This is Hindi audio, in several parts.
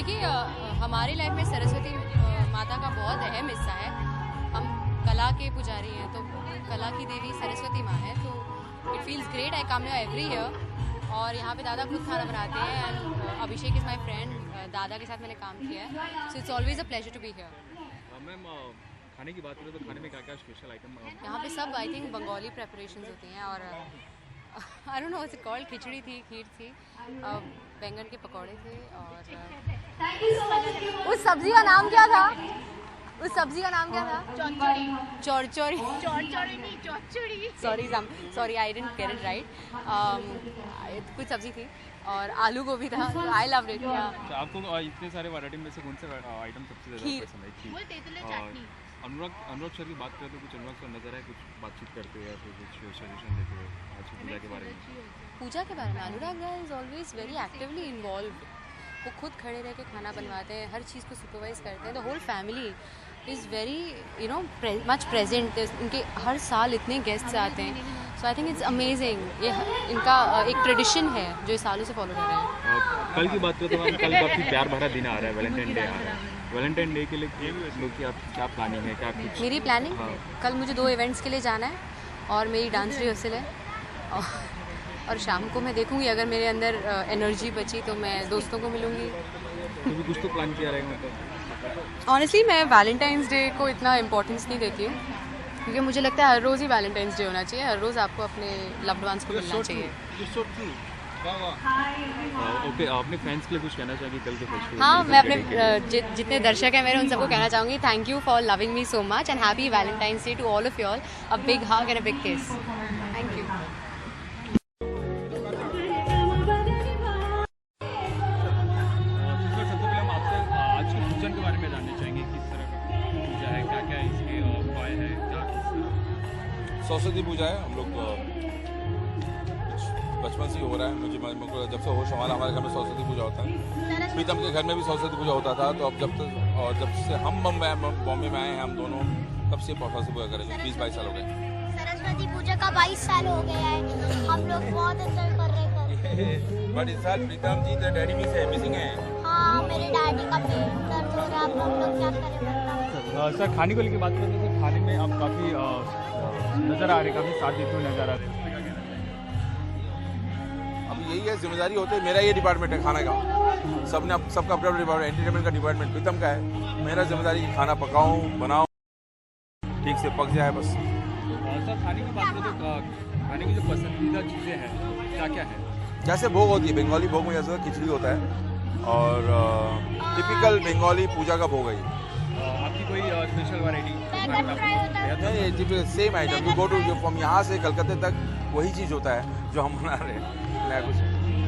देखिए हमारी लाइफ में सरस्वती माता का बहुत अहम हिस्सा है। हम कला के पुजारी हैं, तो कला की देवी सरस्वती माँ है, तो it feels great. I come here every year और यहाँ पे दादा खुद खाना बनाते हैं and Abhishek is my friend. दादा के साथ मैंने काम किया है, so it's always a pleasure to be here. Ma'am खाने की बात करें तो खाने में क्या क्या स्पेशल आइटम? यहाँ पे सब आई थिंक बंगाली प्रेपरेशंस होती हैं और I don't know what's it called, khichdi थी, खीर थी, बैंगन के पकौड़े थे और उस सब्जी का नाम क्या था? उस सब्जी का नाम क्या था? चौरचौरी। Sorry I didn't get it right. कुछ सब्जी थी और आलू गोभी था। I loved it. आपको इतने सारे वैरायटी में से कौन से आइटम सबसे ज़्यादा पसंद है? खीर। अनुराग सर की बात करें तो कुछ अनुराग सर नजर है, कुछ बातचीत करते हो या फिर कुछ सजेशन देते हो आज की पूजा के बारे में? पूजा के बारे में Anurag is always very actively involve. वो खुद खड़े रह के खाना बनवाते हैं, हर चीज़ को सुपरवाइज करते हैं। The whole family is very much present. इनके हर साल इतने गेस्ट्स आते हैं, so I think it's amazing. ये इनका एक ट्रेडिशन है जो सालों से फॉलो कर रहे हैं। कल की बात करें तो कल काफ़ी प्यार भरा दिन आ रहा है, वैलेंटाइन डे आ रहा है। वैलेंटाइन डे के लिए लोग की आप क्या प्लानिंग है? क्या कुछ मेरी प्लानिंग? कल मुझे 2 इवेंट्स के लिए जाना है और मेरी डांस रिहर्सल है और शाम को मैं देखूंगी अगर मेरे अंदर एनर्जी बची तो मैं दोस्तों को मिलूंगी। तो कुछ तो प्लान किया रहेगा मतलब? ऑनेस्टली मैं वैलेंटाइंस डे को इतना इम्पोर्टेंस नहीं देती हूँ, क्योंकि मुझे लगता है हर रोज़ ही वैलेंटाइंस डे होना चाहिए। हर रोज़ आपको अपने लव्ड वंस को मिलना चाहिए। ओके, आपने फैंस के लिए कुछ कहना चाहेंगे कल के फेस्टिवल? हाँ, मैं अपने जितने दर्शक हैं मेरे उन सबको कहना चाहूँगी, thank you for loving me so much and happy Valentine's day to all of you all. A big hug and a big kiss. Thank you. Saraswati Puja है, हम लोग बचपन से ही हो रहा है। मुझे जब से होश हमारा हमारे घर में सरस्वती पूजा होता है। प्रीतम के घर में भी सरस्वती पूजा होता था, तो अब जब से हम बॉम्बे में आए हैं हम दोनों, तब से सरस्वती पूजा करेंगे। 20-22 साल हो गए। सरस्वती पूजा का 22 साल हो गया है। हम लोग बहुत एंजॉय कर रहे हैं। बट इस साल प्रीतम जी तो डैडी मिसिंग है। हाँ, मेरे डैडी का पेट दर्द हो रहा है, अब हम लोग क्या करें? सर खाने को लेकर बात करते हैं तो खाने में आप काफ़ी नज़र आ रहे, काफ़ी साथ देते हुए नज़र आ रहे हैं। अब यही है, जिम्मेदारी होती है। मेरा ये डिपार्टमेंट है खाने का, सबका अपना डिपार्टमेंट, एंटरटेनमेंट का डिपार्टमेंट प्रीतम का है। मेरा जिम्मेदारी खाना पकाऊँ, बनाऊँ, ठीक से पक जाए बस। सर खाने की बात करें तो खाने की जो पसंदीदा चीज़ें हैं क्या क्या है? जैसे भोग होती है, बंगाली भोग में जैसे खिचड़ी होता है और टिपिकल बंगाली पूजा का भोग है। आपकी कोई स्पेशल वैरायटी? नहीं, same item. We go to from यहाँ से कलकत्ते तक वही चीज़ होता है जो हम बना रहे हैं, नया कुछ।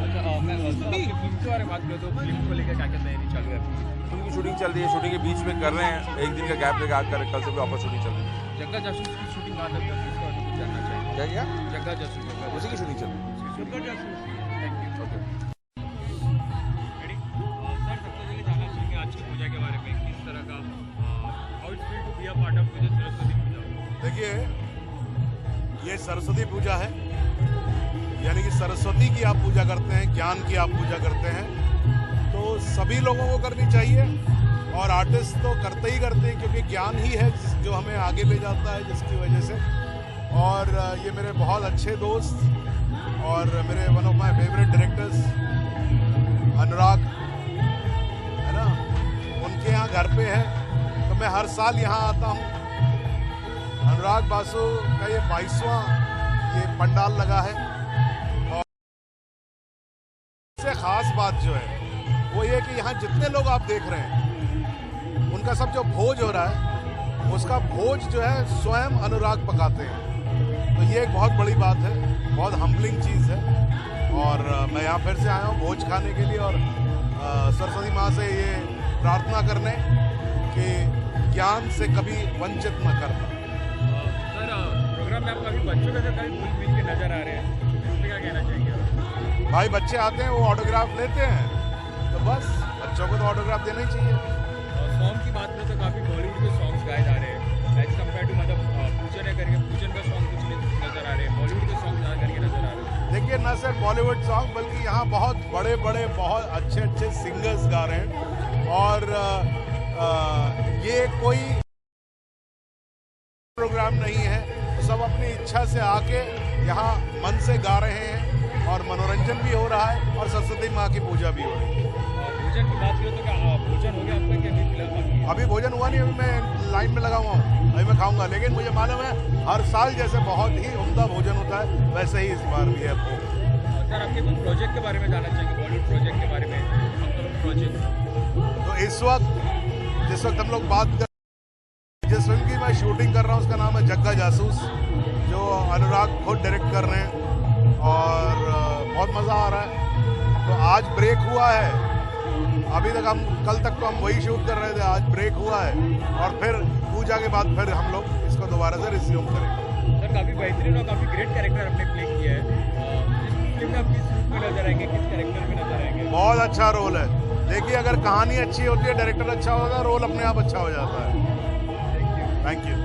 अच्छा, मैं फिल्म के बारे में बात करूँ तो फिल्म को लेकर क्या क्या तैयारी चालू है? फिल्म की शूटिंग चल रही है, शूटिंग के बीच में कर रहे हैं, एक दिन का गैप लेकर आज कल से भी वापस शूटिंग चल रही है। जग्गा जासूस की शूटिंग कहाँ तक है, इसका कुछ जानना चाहिए। क्या किया? जग्गा जासूस, उसी की शूटिंग चल रही है। जग्गा जासूस। Thank you. Okay. Ready? Sir सबसे पहले जानना चाहेंगे आज की पूजा के बारे में, किस तरह का how it's feel to be a part of Saraswati Puja? देखिए, ये सरस्वती पूजा है, यानी कि सरस्वती की आप पूजा करते हैं, ज्ञान की आप पूजा करते हैं, तो सभी लोगों को करनी चाहिए। और आर्टिस्ट तो करते ही करते हैं, क्योंकि ज्ञान ही है जो हमें आगे ले जाता है, जिसकी वजह से। और ये मेरे बहुत अच्छे दोस्त और मेरे one of my favourite directors Anurag है ना, उनके यहाँ घर पे है, तो मैं हर साल यहाँ आता हूँ। अनुराग बासु का ये 22वां ये पंडाल लगा है। और सबसे खास बात जो है वो ये कि यहाँ जितने लोग आप देख रहे हैं उनका सब जो भोज हो रहा है, उसका भोज जो है स्वयं अनुराग पकाते हैं। तो ये एक बहुत बड़ी बात है, बहुत हम्बलिंग चीज़ है। और मैं यहाँ फिर से आया हूँ भोज खाने के लिए और सरस्वती माँ से ये प्रार्थना करने कि ज्ञान से कभी वंचित न करना। सर प्रोग्राम में आप काफ़ी बच्चों के साथ काफ़ी घुल मिल के नजर आ रहे हैं, इसमें क्या कहना चाहेंगे? भाई बच्चे आते हैं, वो ऑटोग्राफ लेते हैं, तो बस बच्चों को तो ऑटोग्राफ देना ही चाहिए। सॉन्ग की बात करें तो काफ़ी बॉलीवुड के सॉन्ग्स गाए जा रहे हैं एज कम्पेयर टू मतलब पूजन है करके, पूजन का सॉन्ग कुछ नजर आ रहे हैं, बॉलीवुड के सॉन्ग ज़्यादा करके नजर आ रहे हैं। देखिए, न सिर्फ बॉलीवुड सॉन्ग बल्कि यहाँ बहुत बड़े बड़े बहुत अच्छे सिंगर्स गा रहे हैं। और ये कोई प्रोग्राम नहीं है, सब अपनी इच्छा से आके यहाँ मन से गा रहे हैं और मनोरंजन भी हो रहा है और सरस्वती माँ की पूजा भी हो रही है। भोजन की बात करें तो क्या भोजन हो गया आपका कि अभी फिलहाल बाकी है? अभी भोजन हुआ नहीं, अभी मैं लाइन में लगा हुआ हूँ, अभी मैं खाऊंगा। लेकिन मुझे मालूम है हर साल जैसे बहुत ही उम्दा भोजन होता है वैसे ही इस बार भी है भोग। सर आपके कुछ प्रोजेक्ट के बारे में जानना चाहेंगे, बॉलीवुड प्रोजेक्ट के बारे में, प्रोजेक्ट। तो जिस वक्त हम लोग बात कर, जिस फिल्म की मैं शूटिंग कर रहा हूँ उसका नाम है जग्गा जासूस, जो अनुराग खुद डायरेक्ट कर रहे हैं और बहुत मज़ा आ रहा है। तो आज ब्रेक हुआ है, अभी तक हम कल तक तो हम वही शूट कर रहे थे, आज ब्रेक हुआ है और फिर पूजा के बाद फिर हम लोग इसको दोबारा से रिज्यूम करेंगे। सर काफ़ी बेहतरीन और काफ़ी ग्रेट कैरेक्टर आपने प्ले किया है, इस फिल्म में आप किस रूप में नजर आएंगे, किस कैरेक्टर में नजर आएंगे? बहुत अच्छा रोल है। देखिए अगर कहानी अच्छी होती है, डायरेक्टर अच्छा होता है, रोल अपने आप अच्छा हो जाता है। Thank you.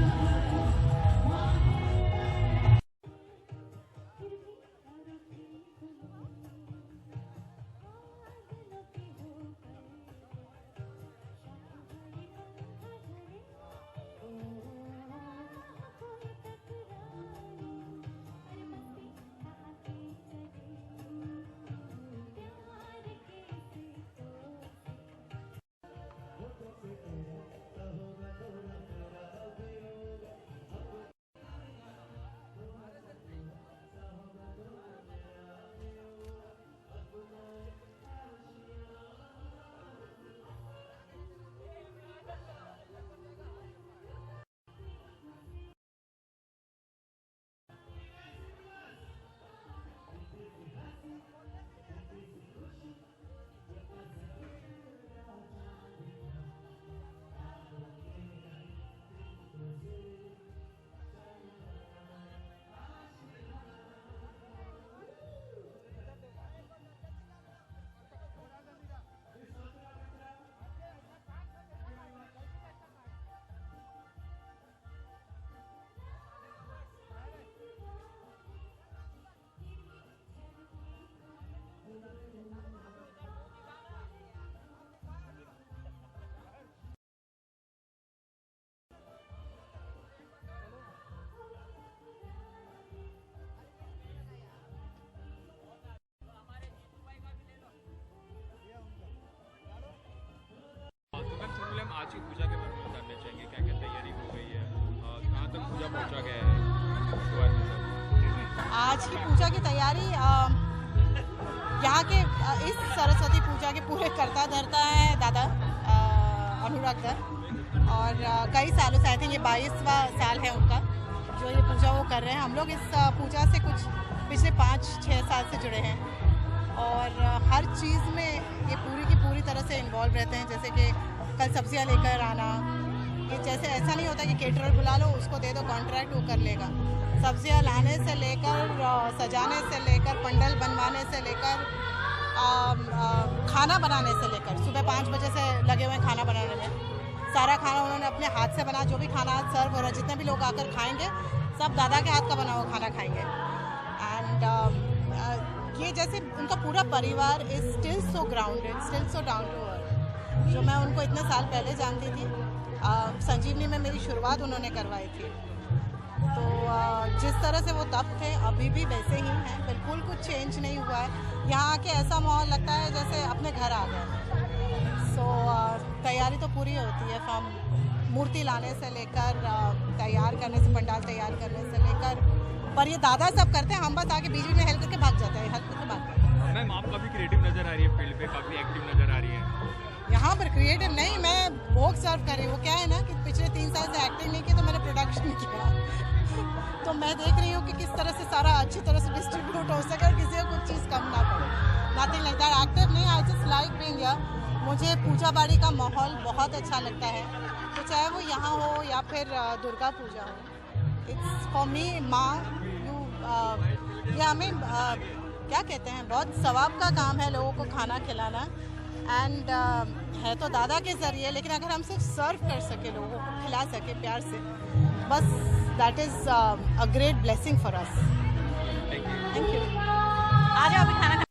आज की पूजा के बारे में जानना चाहेंगे, क्या क्या तैयारी हो गई है, कहाँ तक पूजा पहुँचा गया है? आज की पूजा की तैयारी यहाँ के इस सरस्वती पूजा के पूरे करता धरता है दादा अनुराग दर, और कई सालों से, आई थिंक ये 22वां साल है उनका जो ये पूजा वो कर रहे हैं। हम लोग इस पूजा से कुछ पिछले 5-6 साल से जुड़े हैं और हर चीज़ में ये पूरी की पूरी तरह से इन्वॉल्व रहते हैं। जैसे कि कल सब्जियां लेकर आना, ये जैसे ऐसा नहीं होता कि केटरर बुला लो उसको दे दो कॉन्ट्रैक्ट वो कर लेगा। सब्जियां लाने से लेकर सजाने से लेकर पंडल बनवाने से लेकर खाना बनाने से लेकर, सुबह 5 बजे से लगे हुए हैं खाना बनाने में। सारा खाना उन्होंने अपने हाथ से बना, जो भी खाना आज सर्व हो रहा है, जितने भी लोग आकर खाएंगे सब दादा के हाथ का बना हुआ खाना खाएंगे। एंड ये जैसे उनका पूरा परिवार is still so grounded, still so down to earth. जो मैं उनको इतने साल पहले जानती थी, संजीवनी में मेरी शुरुआत उन्होंने करवाई थी, तो जिस तरह से वो तब थे अभी भी वैसे ही हैं, बिल्कुल कुछ चेंज नहीं हुआ है। यहाँ आके ऐसा माहौल लगता है जैसे अपने घर आ गए। सो तैयारी तो पूरी होती है, फ्रॉम मूर्ति लाने से लेकर तैयार करने से, पंडाल तैयार करने से लेकर, पर ये दादा सब करते हैं, हम बस आके बीच में हेल्प करके भाग जाते हैं, हेल्प करके भाग जाते हैं। मैम आप काफ़ी क्रिएटिव नज़र आ रही है फील्ड पे, काफ़ी एक्टिव नज़र आ रही है यहाँ पर। क्रिएटिव नहीं, मैं भोग सर्व कर रही हूँ। वो क्या है ना कि पिछले 3 साल से एक्टिंग नहीं की तो मैंने प्रोडक्शन किया तो मैं देख रही हूँ कि किस तरह से सारा अच्छी तरह से डिस्ट्रीब्यूट हो सके और किसी को कुछ चीज़ कम ना पड़े। नथिंग लाइक दैट, एक्टिव नहीं, I just like being here. मुझे पूजा बाड़ी का माहौल बहुत अच्छा लगता है, तो चाहे वो यहाँ हो या फिर दुर्गा पूजा हो, इट्स फॉर मी माँ ये हमें क्या कहते हैं, बहुत सवाब का काम है लोगों को खाना खिलाना। एंड है तो दादा के ज़रिए, लेकिन अगर हम सिर्फ सर्व कर सके, लोगों को खिला सके प्यार से, बस that is a great blessing for us. Thank you. आ जाओ अभी खाना